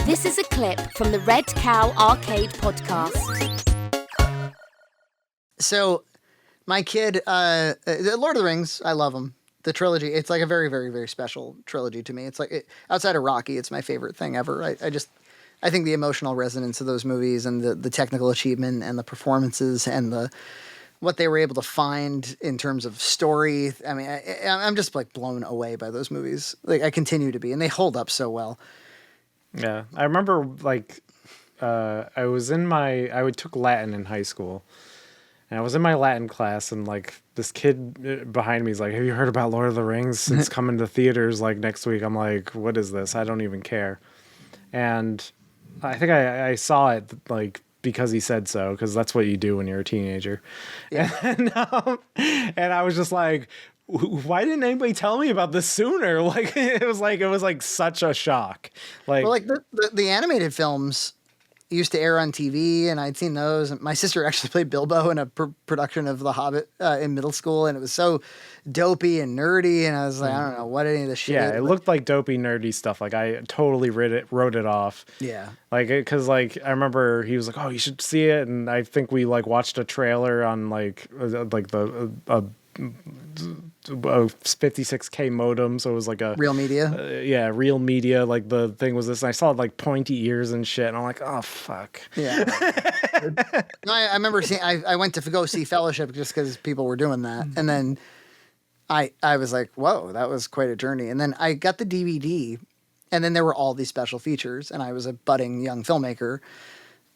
This is a clip from the Red Cow Arcade podcast. So, my kid, the Lord of the Rings, I love them. The trilogy, it's like a very, very, very special trilogy to me. It's like, outside of Rocky, it's my favorite thing ever. I think the emotional resonance of those movies and the technical achievement and the performances and what they were able to find in terms of story. I mean, I'm just like blown away by those movies. Like I continue to be, and they hold up so well. Yeah, I remember like I took Latin in high school, and I was in my Latin class, and like this kid behind me is like, "Have you heard about Lord of the Rings? It's coming to theaters like next week." I'm like, "What is this? I don't even care." And I think I saw it like because he said so, because that's what you do when you're a teenager. Yeah. And I was just like, why didn't anybody tell me about this sooner? Like it was like such a shock. Like, well, like the animated films used to air on TV, and I'd seen those. And my sister actually played Bilbo in a production of The Hobbit in middle school, and it was so dopey and nerdy. And I was like, I don't know what any of this shit. Yeah, it looked like dopey, nerdy stuff. Like I totally wrote it off. Yeah, like because like I remember he was like, "Oh, you should see it," and I think we like watched a trailer on like the 56K modem, so it was like a real media. Real media. Like the thing was this, and I saw like pointy ears and shit, and I'm like, oh fuck. Yeah. No, I remember seeing. I went to go see Fellowship just because people were doing that, and then I was like, whoa, that was quite a journey. And then I got the DVD, and then there were all these special features, and I was a budding young filmmaker.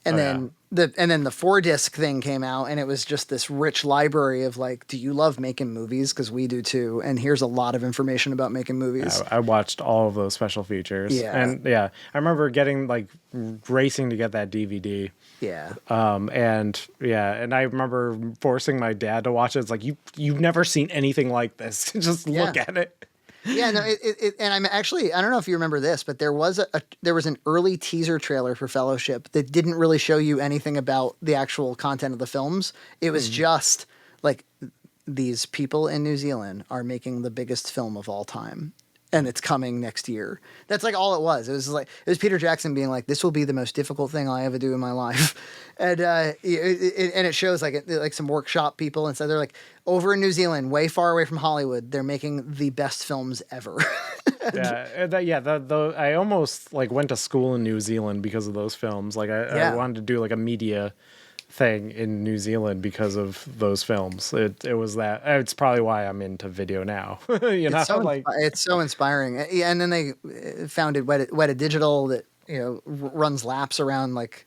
And then the 4-disc thing came out, and it was just this rich library of like, do you love making movies? Because we do too. And here's a lot of information about making movies. I watched all of those special features. Yeah. And I remember getting like racing to get that DVD. Yeah. And I remember forcing my dad to watch it. It's like, you've never seen anything like this. Just look at it. Yeah, no, and I'm actually, I don't know if you remember this, but there was an early teaser trailer for Fellowship that didn't really show you anything about the actual content of the films. It was just like, these people in New Zealand are making the biggest film of all time, and it's coming next year. That's like all it was. It was Peter Jackson being like, this will be the most difficult thing I'll ever do in my life. And it shows like some workshop people, and so they're like, over in New Zealand, way far away from Hollywood, they're making the best films ever. I almost like went to school in New Zealand because of those films. Like I wanted to do like a media thing in New Zealand because of those films. It was that. It's probably why I'm into video now. It's so inspiring. Yeah, and then they founded Weta Digital that runs laps around like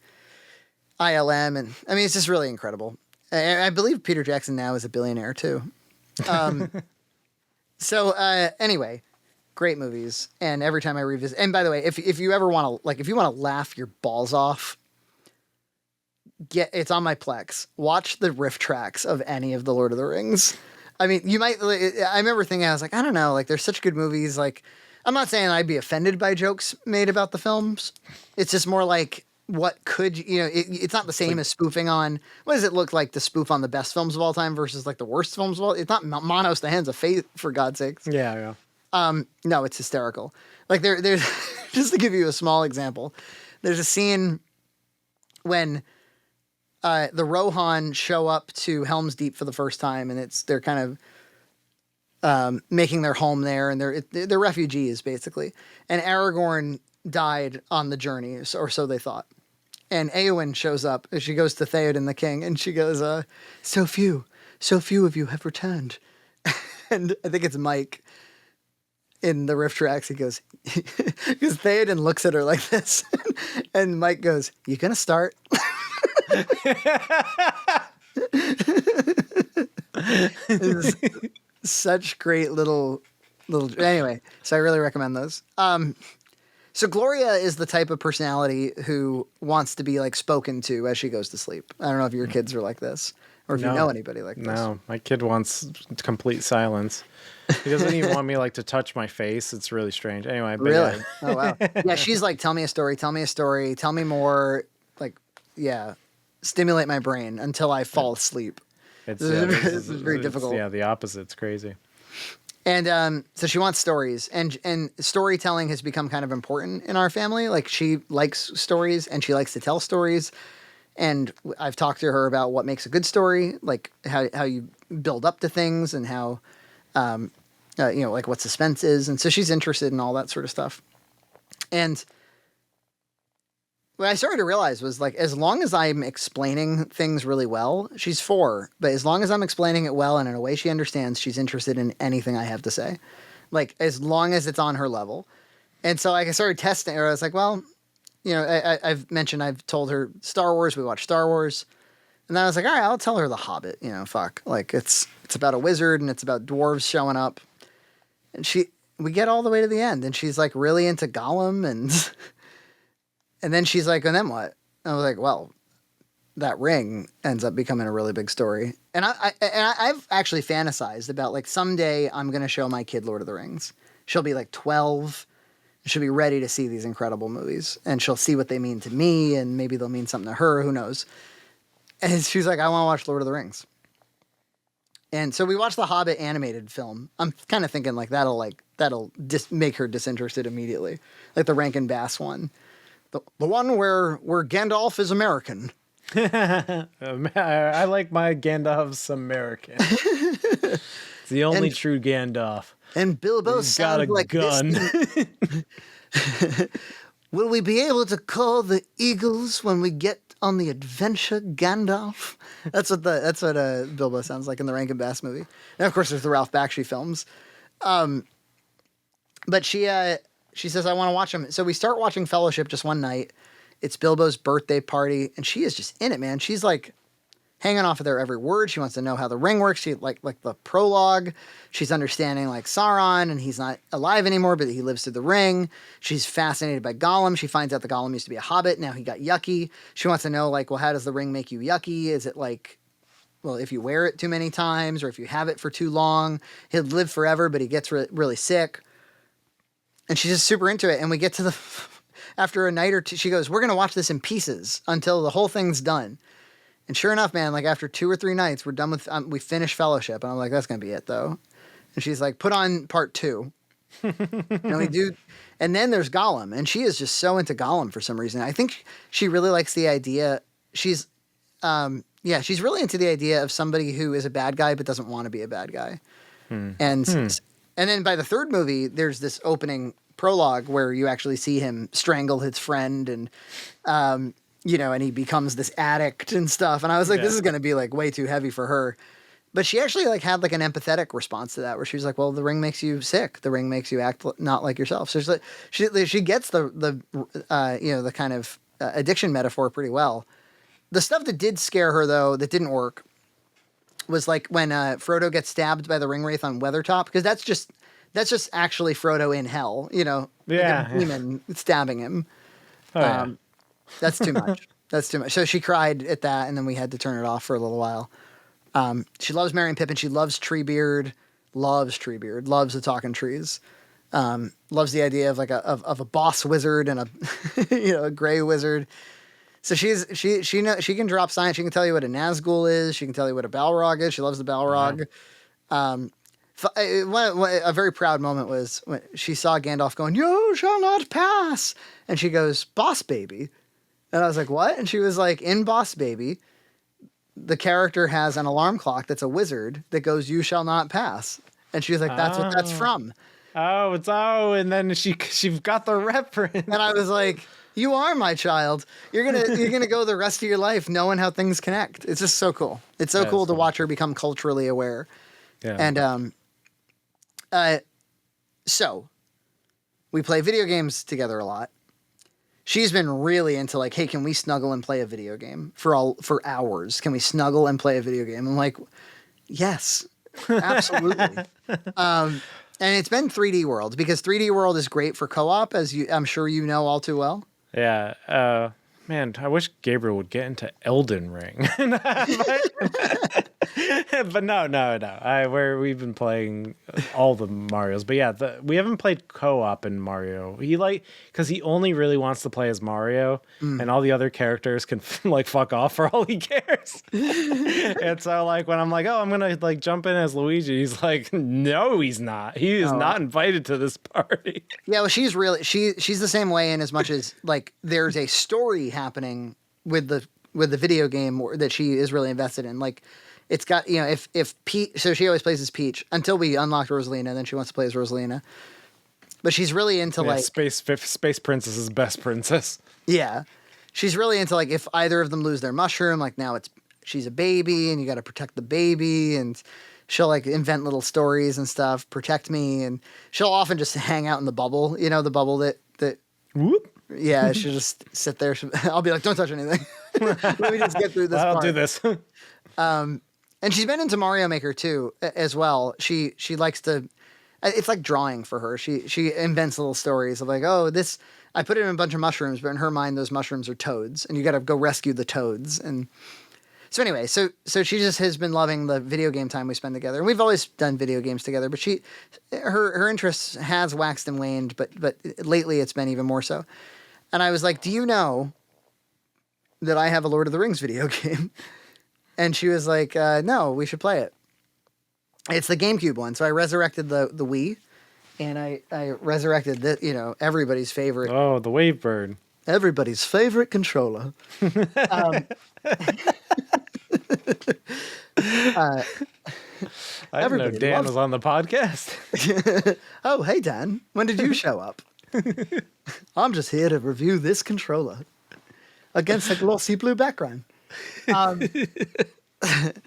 ILM, and I mean it's just really incredible. I believe Peter Jackson now is a billionaire too. Anyway, great movies, and every time I revisit. And by the way, if you ever want to if you want to laugh your balls off, it's on my Plex. Watch the riff tracks of any of the Lord of the Rings. I mean, you might. I remember thinking, I was like, I don't know, like there's such good movies. Like, I'm not saying I'd be offended by jokes made about the films. It's just more like, what could it's not the same as spoofing on, what does it look like to spoof on the best films of all time versus like the worst films of all. It's not Manos the Hands of Fate, for God's sakes. Yeah. No, it's hysterical. Like there's just to give you a small example, there's a scene when the Rohan show up to Helm's Deep for the first time, and they're kind of making their home there, and they're refugees basically. And Aragorn died on the journey, or so they thought. And Éowyn shows up, and she goes to Theoden the king, and she goes, so few of you have returned. And I think it's Mike in the riff tracks. He goes, because Theoden looks at her like this, and Mike goes, "You gonna start?" Such great little. Anyway, so I really recommend those. So Gloria is the type of personality who wants to be like spoken to as she goes to sleep. I don't know if your kids are like this, or if you know anybody like this. No, my kid wants complete silence. He doesn't even want me like to touch my face. It's really strange. Anyway, really? Oh wow. Yeah, she's like, tell me a story, tell me more. Like, yeah, stimulate my brain until I fall asleep. It's very difficult. Yeah, the opposite's crazy. And so she wants stories, and storytelling has become kind of important in our family. Like, she likes stories and she likes to tell stories. And I've talked to her about what makes a good story, like how you build up to things and how, like what suspense is. And so she's interested in all that sort of stuff. And what I started to realize was, like, as long as I'm explaining things really well, she's 4, but as long as I'm explaining it well and in a way she understands, she's interested in anything I have to say. Like, as long as it's on her level. And so I started testing her. I was like, well, I've told her Star Wars. We watched Star Wars. And then I was like, all right, I'll tell her The Hobbit. Fuck. Like, it's about a wizard and it's about dwarves showing up. And we get all the way to the end and she's like really into Gollum and then she's like, and then what? And I was like, well, that ring ends up becoming a really big story. And I've actually fantasized about, like, someday I'm going to show my kid Lord of the Rings. She'll be like 12. She'll be ready to see these incredible movies and she'll see what they mean to me and maybe they'll mean something to her. Who knows? And she's like, I want to watch Lord of the Rings. And so we watched the Hobbit animated film. I'm kind of thinking like that'll make her disinterested immediately. Like the Rankin Bass one. The one where Gandalf is American. I like my Gandalf's American. It's the only true Gandalf. And Bilbo sounds like gun. Will we be able to call the eagles when we get on the adventure, Gandalf? That's what Bilbo sounds like in the Rankin Bass movie. And of course, there's the Ralph Bakshi films. But she says, I want to watch them. So we start watching Fellowship just one night. It's Bilbo's birthday party, and she is just in it, man. She's like hanging off of their every word. She wants to know how the ring works. She like the prologue. She's understanding like Sauron, and he's not alive anymore, but he lives through the ring. She's fascinated by Gollum. She finds out the Gollum used to be a hobbit. Now he got yucky. She wants to know, like, well, how does the ring make you yucky? Is it like, well, if you wear it too many times or if you have it for too long, he'll live forever, but he gets really sick. And she's just super into it. And we get to after a night or two, she goes, we're going to watch this in pieces until the whole thing's done. And sure enough, man, like after 2 or 3 nights, we're done with, we finish Fellowship. And I'm like, that's going to be it though. And she's like, put on part 2. And we do. And then there's Gollum. And she is just so into Gollum for some reason. I think she really likes the idea. She's really into the idea of somebody who is a bad guy, but doesn't want to be a bad guy. And then by the 3rd movie, there's this opening prologue where you actually see him strangle his friend and, and he becomes this addict and stuff. And I was like, this is going to be like way too heavy for her. But she actually like had like an empathetic response to that where she was like, well, the ring makes you sick. The ring makes you act not like yourself. So she's like, she gets the kind of addiction metaphor pretty well. The stuff that did scare her though, that didn't work, was like when Frodo gets stabbed by the Ringwraith on Weathertop, because that's just actually Frodo in hell, like a demon stabbing him. That's too much. That's too much. So she cried at that, and then we had to turn it off for a little while. She loves Merry and Pippin. She loves Treebeard. Loves the talking trees. Loves the idea of like of a boss wizard and a gray wizard. So she can drop science. She can tell you what a Nazgul is. She can tell you what a Balrog is. She loves the Balrog. A very proud moment was when she saw Gandalf going, "You shall not pass," and she goes, "Boss Baby," and I was like, "What?" And she was like, "In Boss Baby, the character has an alarm clock that's a wizard that goes, 'You shall not pass,'" and she was like, "That's what that's from." And then she got the reference, and I was like, you are my child. You're gonna go the rest of your life knowing how things connect. It's just so cool. It's so cool to watch her become culturally aware. Yeah. And so we play video games together a lot. She's been really into like, hey, can we snuggle and play a video game for hours? Can we snuggle and play a video game? I'm like, yes, absolutely. And it's been 3D World, because 3D World is great for co-op, as I'm sure you know all too well. Yeah. Man, I wish Gabriel would get into Elden Ring. But no. We've been playing all the Marios, but yeah, we haven't played co-op in Mario. Because he only really wants to play as Mario, and all the other characters can like fuck off for all he cares. And so like when I'm like, oh, I'm gonna like jump in as Luigi, he's like, no, he's not. He is not invited to this party. Yeah, well, she's the same way in as much as like there's a story happening with the video game that she is really invested in. Like, it's got, if Peach, so she always plays as Peach until we unlocked Rosalina, and then she wants to play as Rosalina. But she's really into like Space Princess is best princess. Yeah, she's really into like if either of them lose their mushroom, like now she's a baby and you got to protect the baby, and she'll like invent little stories and stuff, protect me, and she'll often just hang out in the bubble, the bubble that Whoop. Yeah, she'll just sit there. I'll be like, don't touch anything. Let me just get through this I'll part. do this. And she's been into Mario Maker too, as well. She likes to. It's like drawing for her. She invents little stories of like, oh, this. I put it in a bunch of mushrooms, but in her mind, those mushrooms are toads, and you got to go rescue the toads. And so anyway, so she just has been loving the video game time we spend together. And we've always done video games together, but her interest has waxed and waned, but lately it's been even more so. And I was like, do you know that I have a Lord of the Rings video game? And she was like, no, we should play it. It's the GameCube one. So I resurrected the Wii, and I resurrected everybody's favorite. Oh, the Wavebird. Everybody's favorite controller. I didn't know Dan was on the podcast. Oh, hey, Dan. When did you show up? I'm just here to review this controller against a glossy blue background.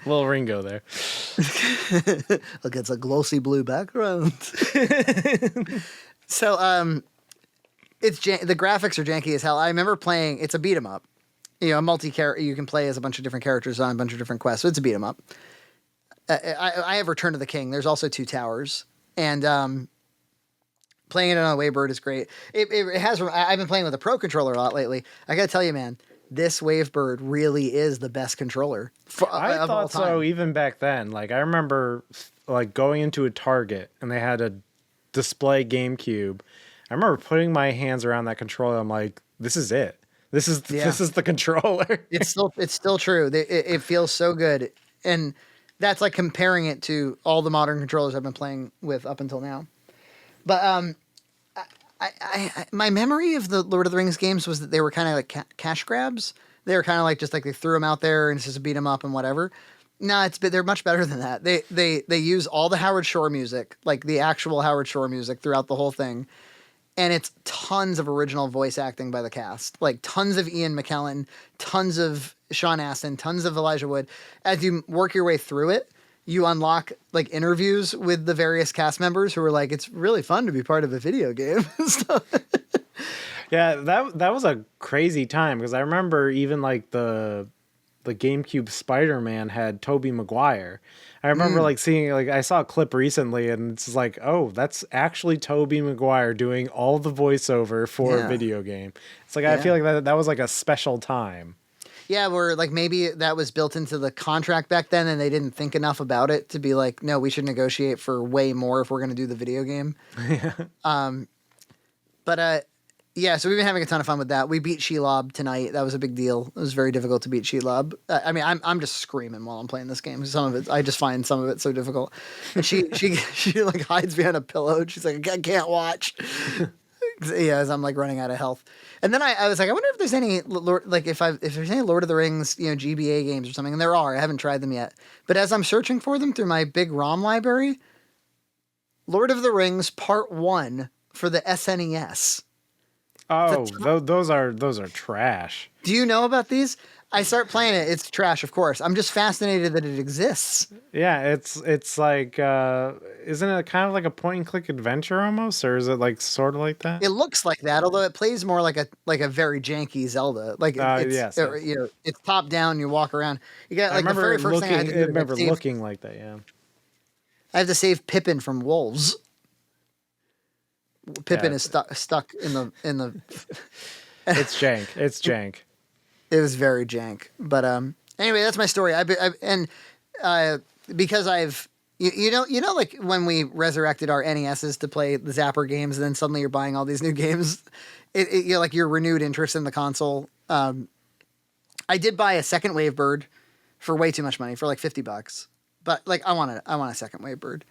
Little Ringo there. Against a glossy blue background. So, the graphics are janky as hell. I remember playing. It's a beat 'em up. A multi-character. You can play as a bunch of different characters on a bunch of different quests. So it's a beat 'em up. I have Return of the King. There's also 2 towers, and playing it on a Wavebird is great. It has. I've been playing with a Pro controller a lot lately. I gotta tell you, man, this Wavebird really is the best controller. I thought so even back then. Like I remember, like going into a Target and they had a display GameCube. I remember putting my hands around that controller. I'm like, this is it. This is the controller. It's still true. It feels so good, and that's like comparing it to all the modern controllers I've been playing with up until now. But my memory of the Lord of the Rings games was that they were kind of like cash grabs. They were kind of like just like they threw them out there and it's just a beat 'em up and whatever. No, they're much better than that. They use all the Howard Shore music, like the actual Howard Shore music throughout the whole thing. And it's tons of original voice acting by the cast, like tons of Ian McKellen, tons of Sean Astin, tons of Elijah Wood. As you work your way through it, you unlock like interviews with the various cast members who are like, it's really fun to be part of a video game. Yeah, that was a crazy time because I remember even like the GameCube Spider-Man had Tobey Maguire. I remember like seeing like I saw a clip recently and it's like, oh, that's actually Tobey Maguire doing all the voiceover for a video game. It's like I feel like that was like a special time. Yeah, where like maybe that was built into the contract back then and they didn't think enough about it to be like, no, we should negotiate for way more if we're going to do the video game. Yeah, so we've been having a ton of fun with that. We beat Shelob tonight. That was a big deal. It was very difficult to beat Shelob. I mean, I'm just screaming while I'm playing this game. Some of it, I just find some of it so difficult. And she like hides behind a pillow. And she's like, I can't watch. Yeah, as I'm like running out of health. And then I was like, I wonder if there's any if there's any Lord of the Rings, GBA games or something. And there are. I haven't tried them yet. But as I'm searching for them through my big ROM library, Lord of the Rings Part 1 for the SNES. Oh, those are trash. Do you know about these? I start playing it. It's trash, of course. I'm just fascinated that it exists. Yeah, it's like isn't it kind of like a point and click adventure almost, or is it like sort of like that? It looks like that, although it plays more like a very janky Zelda. Like it's it's top down. You walk around. You got like the very first thing I had to do. I remember looking like that. Yeah. I have to save Pippin from wolves. Pippin is stuck in the. It's jank. It's jank. It was very jank, but anyway, that's my story. And because I've you know like when we resurrected our NESs to play the Zapper games, and then suddenly you're buying all these new games. You're like your renewed interest in the console. I did buy a Second Wave Bird for way too much money, for like $50, but like I want a Second Wave Bird,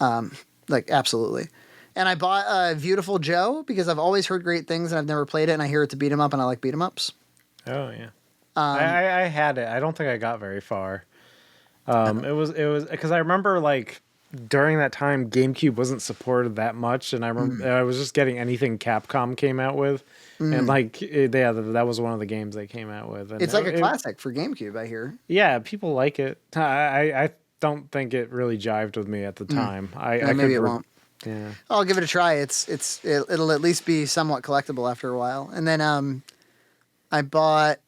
like absolutely. And I bought Beautiful Joe because I've always heard great things and I've never played it, and I hear it's a beat 'em up, and I like beat 'em ups. Oh yeah. I had it. I don't think I got very far. It was because I remember like during that time GameCube wasn't supported that much, and I remember I was just getting anything Capcom came out with, and like that was one of the games they came out with. And it's like a classic for GameCube, I hear. Yeah, people like it. I don't think it really jived with me at the time. Maybe it won't. Yeah, I'll give it a try. It'll at least be somewhat collectible after a while. And then I bought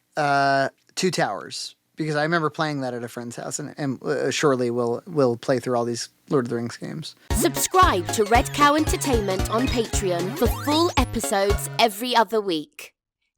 Two Towers because I remember playing that at a friend's house, and surely we'll play through all these Lord of the Rings games. Subscribe to Red Cow Entertainment on Patreon for full episodes every other week.